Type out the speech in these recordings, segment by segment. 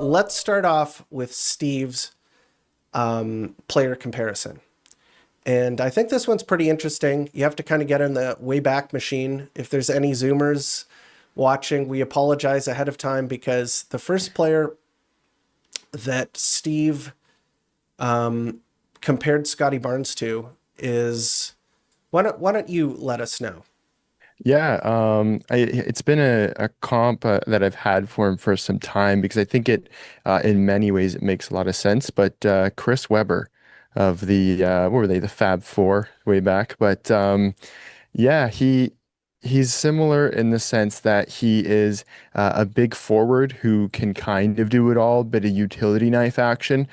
let's start off with Steve's player comparison. And I think this one's pretty interesting. You have to kind of get in the Wayback Machine. If there's any Zoomers watching, we apologize ahead of time because the first player that Steve compared Scottie Barnes to is, why don't you let us know? Yeah, it's been a comp that I've had for him for some time because I think in many ways, it makes a lot of sense. But Chris Webber of what were they, the Fab Four way back? But yeah, he's similar in the sense that he is a big forward who can kind of do it all, bit of utility knife action.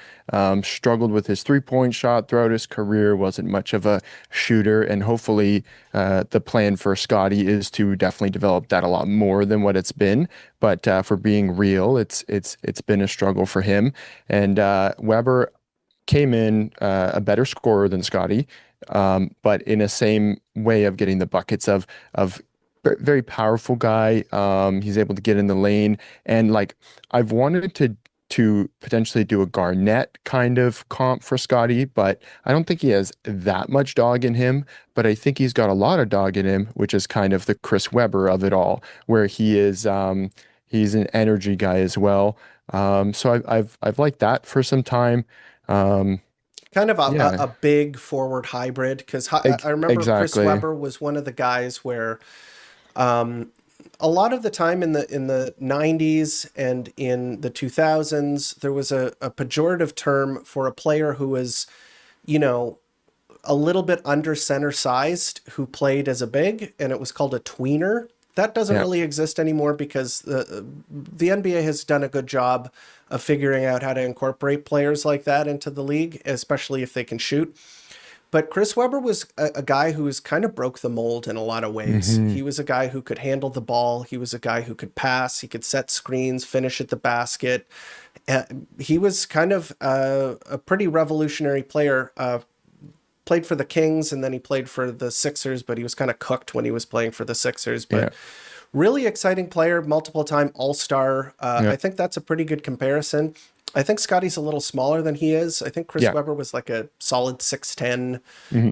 Struggled with his three-point shot throughout his career, wasn't much of a shooter, and hopefully the plan for Scottie is to definitely develop that a lot more than what it's been. But for being real, it's been a struggle for him. And Weber came in a better scorer than Scottie, but in a same way of getting the buckets of very powerful guy. He's able to get in the lane, and like I've wanted to potentially do a Garnett kind of comp for Scottie, but I don't think he has that much dog in him. But I think he's got a lot of dog in him, which is kind of the Chris Webber of it all, where he's an energy guy as well. So I've liked that for some time. Um, Kind of a yeah, big forward hybrid because I remember Chris exactly. Webber was one of the guys where um, a lot of the time in the 90s and in the 2000s, there was a pejorative term for a player who was, you know, a little bit under center sized who played as a big, and it was called a tweener. That doesn't Yeah. really exist anymore because the NBA has done a good job of figuring out how to incorporate players like that into the league, especially if they can shoot. But Chris Webber was a guy who was kind of broke the mold in a lot of ways. Hmm. He was a guy who could handle the ball. He was a guy who could pass. He could set screens, finish at the basket. He was kind of a pretty revolutionary player. Played for the Kings and then he played for the Sixers, but he was kind of cooked when he was playing for the Sixers. Yeah. But really exciting player, multiple time All Star. Yeah. I think that's a pretty good comparison. I think Scotty's a little smaller than he is. I think Chris Yeah. Webber was like a solid 6'10". Hmm.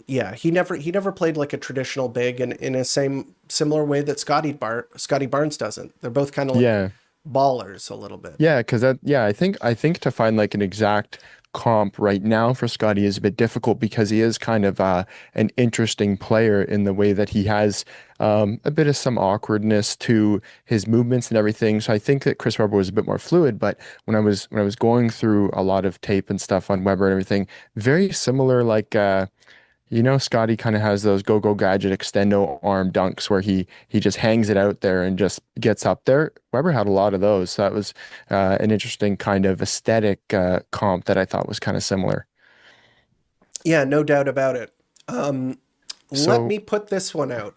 Yeah, he never played like a traditional big in a similar way that Scottie Barnes doesn't. They're both kind of like Yeah. ballers a little bit. Yeah, because I think to find like an exact comp right now for Scotty is a bit difficult because he is kind of an interesting player in the way that he has a bit of some awkwardness to his movements and everything. So I think that Chris Webber was a bit more fluid, but when I was going through a lot of tape and stuff on Webber and everything, very similar like Scotty kind of has those go-go gadget extendo arm dunks where he just hangs it out there and just gets up there. Weber had a lot of those. So that was an interesting kind of aesthetic comp that I thought was kind of similar. Yeah, no doubt about it. Um, Let So me put this one out.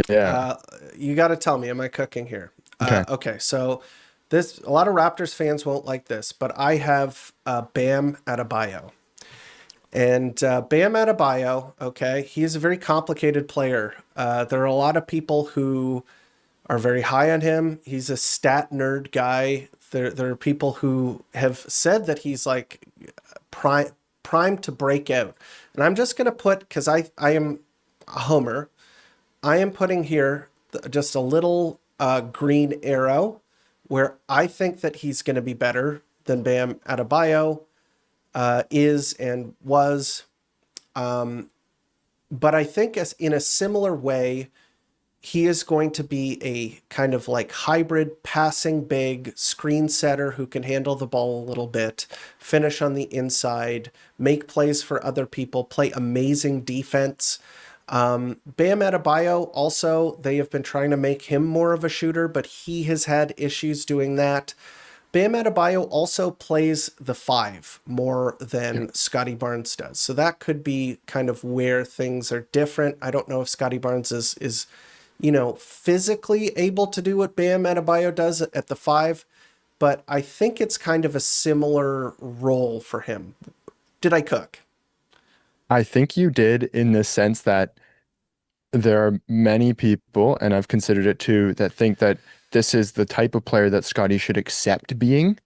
yeah, Uh, you got to tell me, am I cooking here? okay, Okay, so this a lot of Raptors fans won't like this, but I have Bam Adebayo, and Bam Adebayo. Okay, he is a very complicated player. There are a lot of people who are very high on him. He's a stat nerd guy. There are people who have said that he's like prime primed to break out, and I'm just gonna put because I am a homer. I am putting here just a little green arrow where I think that he's going to be better than Bam Adebayo is and was. But I think as in a similar way, he is going to be a kind of like hybrid passing big screen setter who can handle the ball a little bit, finish on the inside, make plays for other people, play amazing defense. Bam Adebayo also, they have been trying to make him more of a shooter, but he has had issues doing that. Bam Adebayo also plays the five more yeah, than Scottie Barnes does. So that could be kind of where things are different. I don't know if Scottie Barnes is physically able to do what Bam Adebayo does at the five, but I think it's kind of a similar role for him. Did I cook? I think you did in the sense that there are many people, and I've considered it too, that think that this is the type of player that Scotty should accept being.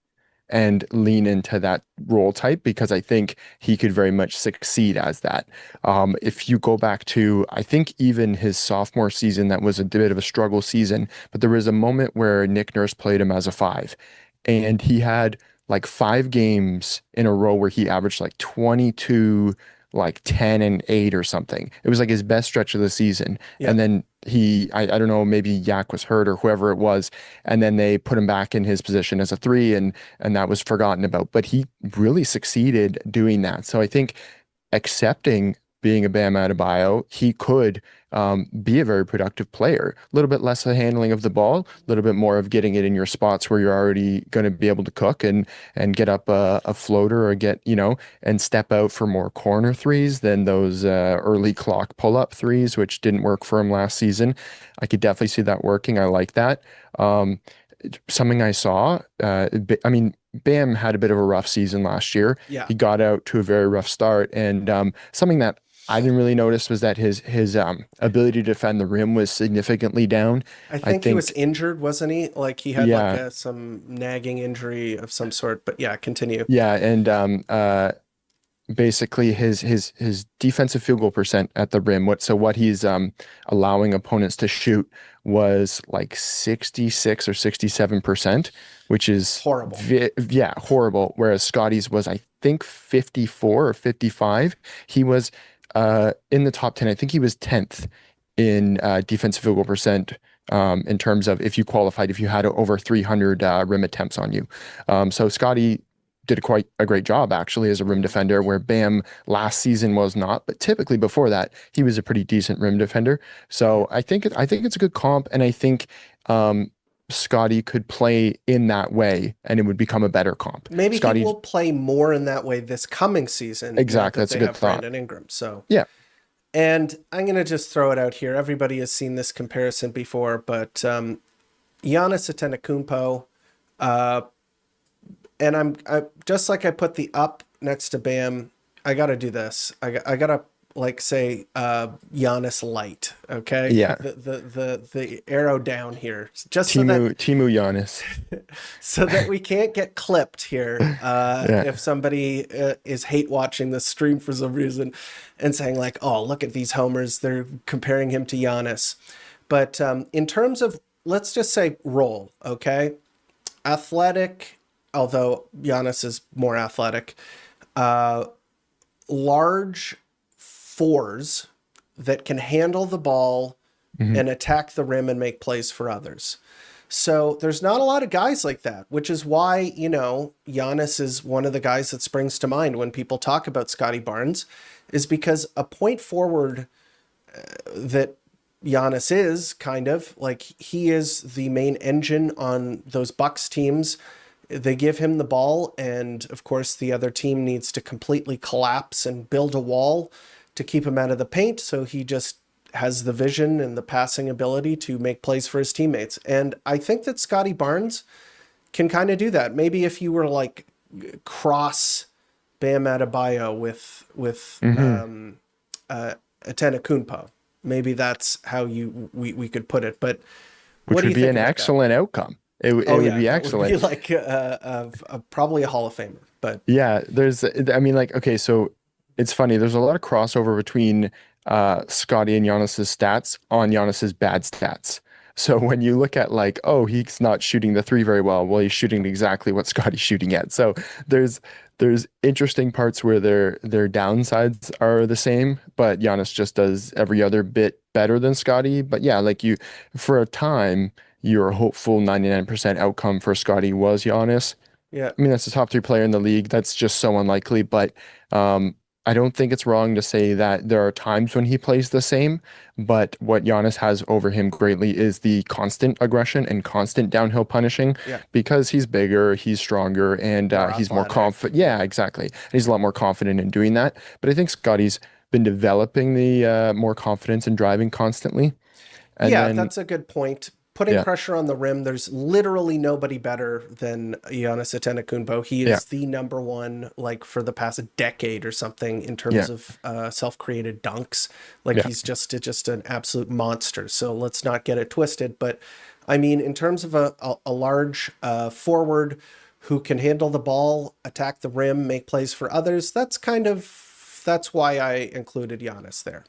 and lean into that role type because I think he could very much succeed as that. If you go back to, I think even his sophomore season, that was a bit of a struggle season, but there was a moment where Nick Nurse played him as a five, and he had like 5 games in a row where he averaged like 22, like 10 and 8 or something. It was like his best stretch of the season. Yeah. And then I don't know, maybe Yak was hurt or whoever it was, and then they put him back in his position as a three, and that was forgotten about. But he really succeeded doing that. So I think accepting being a Bam Adebayo, he could be a very productive player. A little bit less of handling of the ball, a little bit more of getting it in your spots where you're already going to be able to cook and get up a floater or get, and step out for more corner threes than those early clock pull-up threes, which didn't work for him last season. I could definitely see that working. I like that. Um, Something I saw, I mean, Bam had a bit of a rough season last year. Yeah. He got out to a very rough start, and something that I didn't really notice was that his ability to defend the rim was significantly down. I I think he was think, injured, wasn't he? Like he had like yeah, a some nagging injury of some sort. But yeah, continue. yeah, and basically his defensive field goal percent at the rim, what he's allowing opponents to shoot was like 66 or 67%, which is Horrible. yeah, horrible. Whereas Scotty's was, I think, 54 or 55. He was in the top 10. I think he was 10th in defensive field goal percent. In terms of if you qualified, if you had over 300 rim attempts on you. So Scotty did quite a great job actually as a rim defender, where Bam last season was not, but typically before that he was a pretty decent rim defender. Yeah. So I think it's a good comp, and I think Scotty could play in that way, and it would become a better comp. Maybe he Scotty, will play more in that way this coming season now exactly, that that's a they good have thought. Brandon Ingram. So, Yeah. and I'm going to just throw it out here. Everybody has seen this comparison before, but Giannis Antetokounmpo, uh, and I just like I put the up next to Bam. I got to do this. I got to like say Giannis light. Okay, Yeah. the arrow down here, just so that Timu Giannis. so that we can't get clipped here Yeah. if somebody is hate watching this stream for some reason and saying like, oh, look at these homers, they're comparing him to Giannis. But in terms of, let's just say role, okay, athletic, although Giannis is more athletic, uh, large fours that can handle the ball Hmm. and attack the rim and make plays for others. So there's not a lot of guys like that, which is why, Giannis is one of the guys that springs to mind when people talk about Scottie Barnes, is because a point forward that Giannis is kind of like, he is the main engine on those Bucks teams. They give him the ball, and of course the other team needs to completely collapse and build a wall to keep him out of the paint. So he just has the vision and the passing ability to make plays for his teammates. And I think that Scottie Barnes can kind of do that. Maybe if you were like cross Bam Adebayo with Hmm. Antetokounmpo, maybe that's how we could put it. But what Which do would you be think an about that? excellent outcome. It Oh would yeah, be that would be excellent. like probably a Hall of Famer. But Yeah, I mean, like, okay, so it's funny. There's a lot of crossover between Scotty and Giannis's stats on Giannis's bad stats. So when you look at like, oh, he's not shooting the three very well, he's shooting exactly what Scotty's shooting at. So there's there's interesting parts where their downsides are the same, but Giannis just does every other bit better than Scotty. But yeah, like for a time, your hopeful 99% outcome for Scotty was Giannis. yeah, I mean, that's the top three player in the league. That's just so unlikely. But um, I don't think it's wrong to say that there are times when he plays the same. But what Giannis has over him greatly is the constant aggression and constant downhill punishing yeah, because he's bigger, he's stronger, and more he's more athletic. confident. Yeah, exactly. And he's a lot more confident in doing that. But I think Scotty's been developing the more confidence in driving constantly. And Yeah, then, that's a good point. Putting yeah, pressure on the rim, there's literally nobody better than Giannis Antetokounmpo. He yeah, is the number one, like for the past decade or something, in terms yeah, of self-created dunks. Like yeah. he's just an absolute monster. So let's not get it twisted. But I mean, in terms of a large forward who can handle the ball, attack the rim, make plays for others. That's why I included Giannis there.